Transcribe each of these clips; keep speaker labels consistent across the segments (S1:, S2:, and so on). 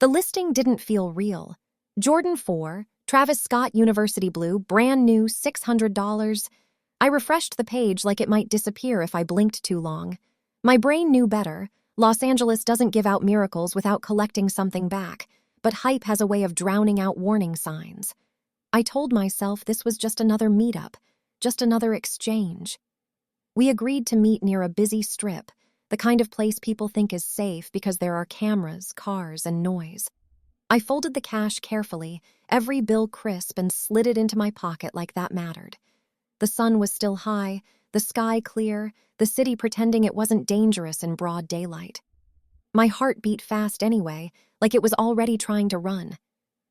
S1: The listing didn't feel real. Jordan 4, Travis Scott University Blue, brand new, $600. I refreshed the page like it might disappear if I blinked too long. My brain knew better. Los Angeles doesn't give out miracles without collecting something back, but hype has a way of drowning out warning signs. I told myself this was just another meetup, just another exchange. We agreed to meet near a busy strip, the kind of place people think is safe because there are cameras, cars, and noise. I folded the cash carefully, every bill crisp, and slid it into my pocket like that mattered. The sun was still high, the sky clear, the city pretending it wasn't dangerous in broad daylight. My heart beat fast anyway, like it was already trying to run.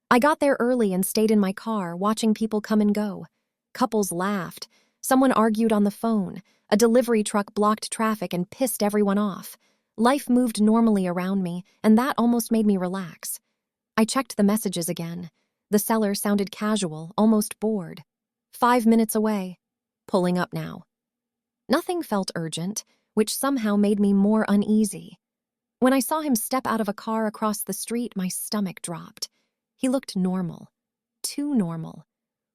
S1: I got there early and stayed in my car, watching people come and go. Couples laughed. Someone argued on the phone. A delivery truck blocked traffic and pissed everyone off. Life moved normally around me, and that almost made me relax. I checked the messages again. The seller sounded casual, almost bored. 5 minutes away. Pulling up now. Nothing felt urgent, which somehow made me more uneasy. When I saw him step out of a car across the street, my stomach dropped. He looked normal. Too normal.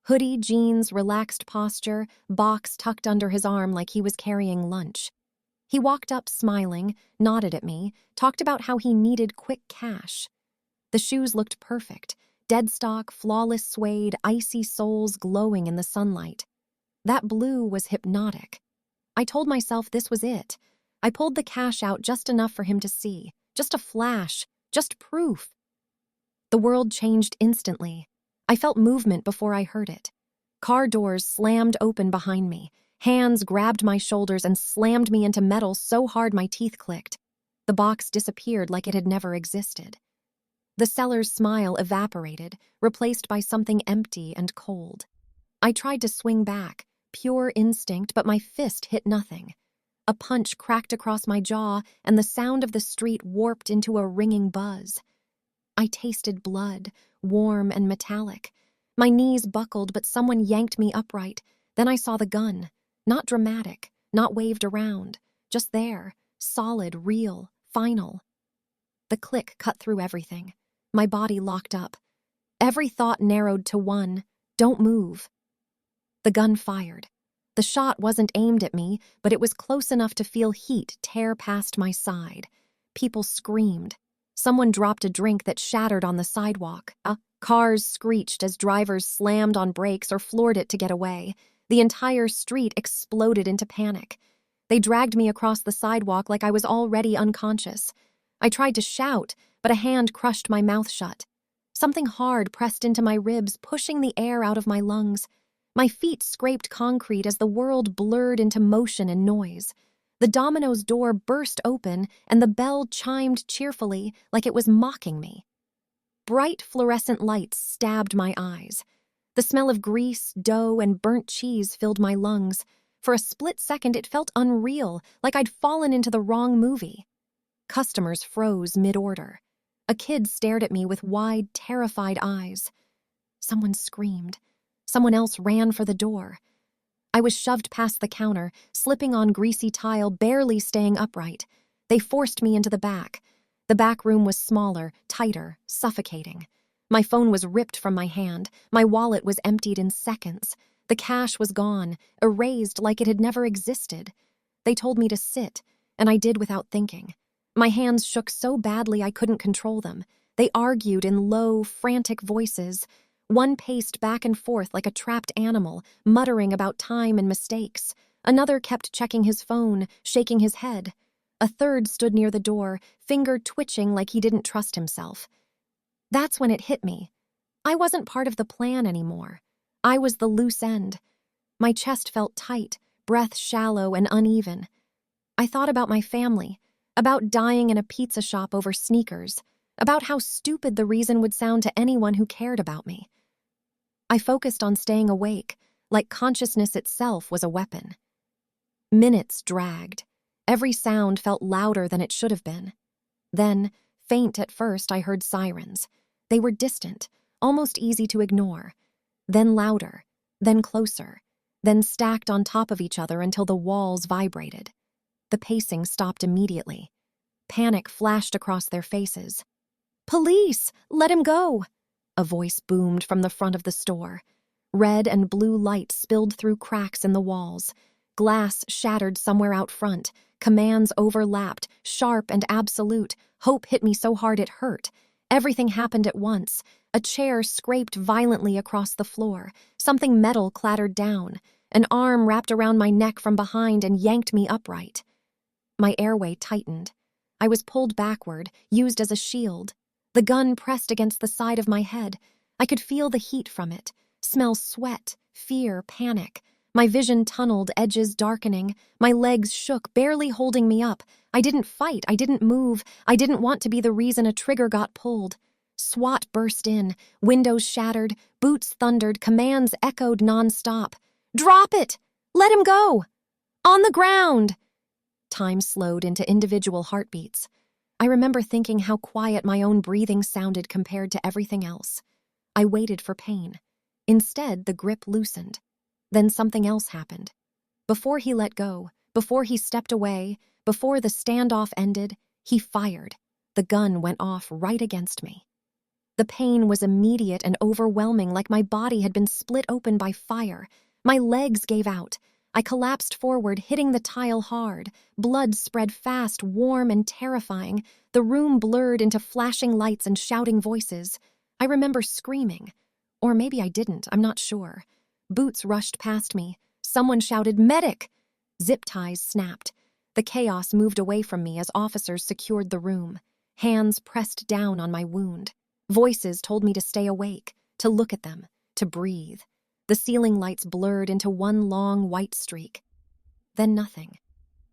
S1: Hoodie, jeans, relaxed posture, box tucked under his arm like he was carrying lunch. He walked up smiling, nodded at me, talked about how he needed quick cash. The shoes looked perfect. Dead stock, flawless suede, icy soles glowing in the sunlight. That blue was hypnotic. I told myself this was it. I pulled the cash out just enough for him to see. Just a flash. Just proof. The world changed instantly. I felt movement before I heard it. Car doors slammed open behind me. Hands grabbed my shoulders and slammed me into metal so hard my teeth clicked. The box disappeared like it had never existed. The seller's smile evaporated, replaced by something empty and cold. I tried to swing back, pure instinct, but my fist hit nothing. A punch cracked across my jaw, and the sound of the street warped into a ringing buzz. I tasted blood, warm and metallic. My knees buckled, but someone yanked me upright. Then I saw the gun. Not dramatic, not waved around. Just there, solid, real, final. The click cut through everything. My body locked up. Every thought narrowed to one: don't move. The gun fired. The shot wasn't aimed at me, but it was close enough to feel heat tear past my side. People screamed. Someone dropped a drink that shattered on the sidewalk. Cars screeched as drivers slammed on brakes or floored it to get away. The entire street exploded into panic. They dragged me across the sidewalk like I was already unconscious. I tried to shout, but a hand crushed my mouth shut. Something hard pressed into my ribs, pushing the air out of my lungs. My feet scraped concrete as the world blurred into motion and noise. The Domino's door burst open, and the bell chimed cheerfully like it was mocking me. Bright fluorescent lights stabbed my eyes. The smell of grease, dough, and burnt cheese filled my lungs. For a split second, it felt unreal, like I'd fallen into the wrong movie. Customers froze mid-order. A kid stared at me with wide, terrified eyes. Someone screamed. Someone else ran for the door. I was shoved past the counter, slipping on greasy tile, barely staying upright. They forced me into the back. The back room was smaller, tighter, suffocating. My phone was ripped from my hand. My wallet was emptied in seconds. The cash was gone, erased like it had never existed. They told me to sit, and I did without thinking. My hands shook so badly I couldn't control them. They argued in low, frantic voices. One paced back and forth like a trapped animal, muttering about time and mistakes. Another kept checking his phone, shaking his head. A third stood near the door, finger twitching like he didn't trust himself. That's when it hit me. I wasn't part of the plan anymore. I was the loose end. My chest felt tight, breath shallow and uneven. I thought about my family, about dying in a pizza shop over sneakers, about how stupid the reason would sound to anyone who cared about me. I focused on staying awake, like consciousness itself was a weapon. Minutes dragged. Every sound felt louder than it should have been. Then, faint at first, I heard sirens. They were distant, almost easy to ignore. Then louder, then closer, then stacked on top of each other until the walls vibrated. The pacing stopped immediately. Panic flashed across their faces. "Police! Let him go!" A voice boomed from the front of the store. Red and blue light spilled through cracks in the walls. Glass shattered somewhere out front. Commands overlapped, sharp and absolute. Hope hit me so hard it hurt. Everything happened at once. A chair scraped violently across the floor. Something metal clattered down. An arm wrapped around my neck from behind and yanked me upright. My airway tightened. I was pulled backward, used as a shield. The gun pressed against the side of my head. I could feel the heat from it, smell sweat, fear, panic. My vision tunneled, edges darkening. My legs shook, barely holding me up. I didn't fight. I didn't move. I didn't want to be the reason a trigger got pulled. SWAT burst in. Windows shattered. Boots thundered. Commands echoed nonstop. "Drop it! Let him go! On the ground!" Time slowed into individual heartbeats. I remember thinking how quiet my own breathing sounded compared to everything else. I waited for pain. Instead, the grip loosened. Then something else happened. Before he let go, before he stepped away, before the standoff ended, he fired. The gun went off right against me. The pain was immediate and overwhelming, like my body had been split open by fire. My legs gave out. I collapsed forward, hitting the tile hard. Blood spread fast, warm and terrifying. The room blurred into flashing lights and shouting voices. I remember screaming. Or maybe I didn't, I'm not sure. Boots rushed past me. Someone shouted, "Medic!" Zip ties snapped. The chaos moved away from me as officers secured the room. Hands pressed down on my wound. Voices told me to stay awake, to look at them, to breathe. The ceiling lights blurred into one long white streak. Then nothing.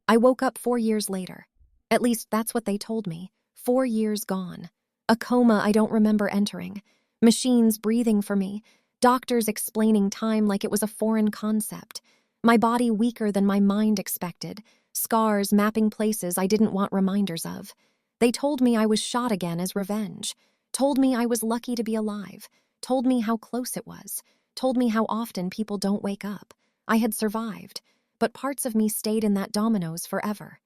S1: I woke up 4 years later. At least that's what they told me. 4 years gone. A coma I don't remember entering. Machines breathing for me. Doctors explaining time like it was a foreign concept. My body weaker than my mind expected. Scars mapping places I didn't want reminders of. They told me I was shot again as revenge. Told me I was lucky to be alive. Told me how close it was. Told me how often people don't wake up. I had survived, but parts of me stayed in that dominoes forever.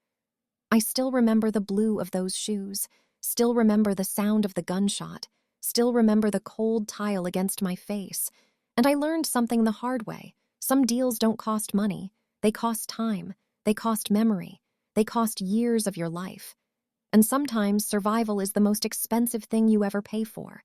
S1: I still remember the blue of those shoes, still remember the sound of the gunshot, still remember the cold tile against my face. And I learned something the hard way. Some deals don't cost money. They cost time. They cost memory. They cost years of your life. And sometimes survival is the most expensive thing you ever pay for.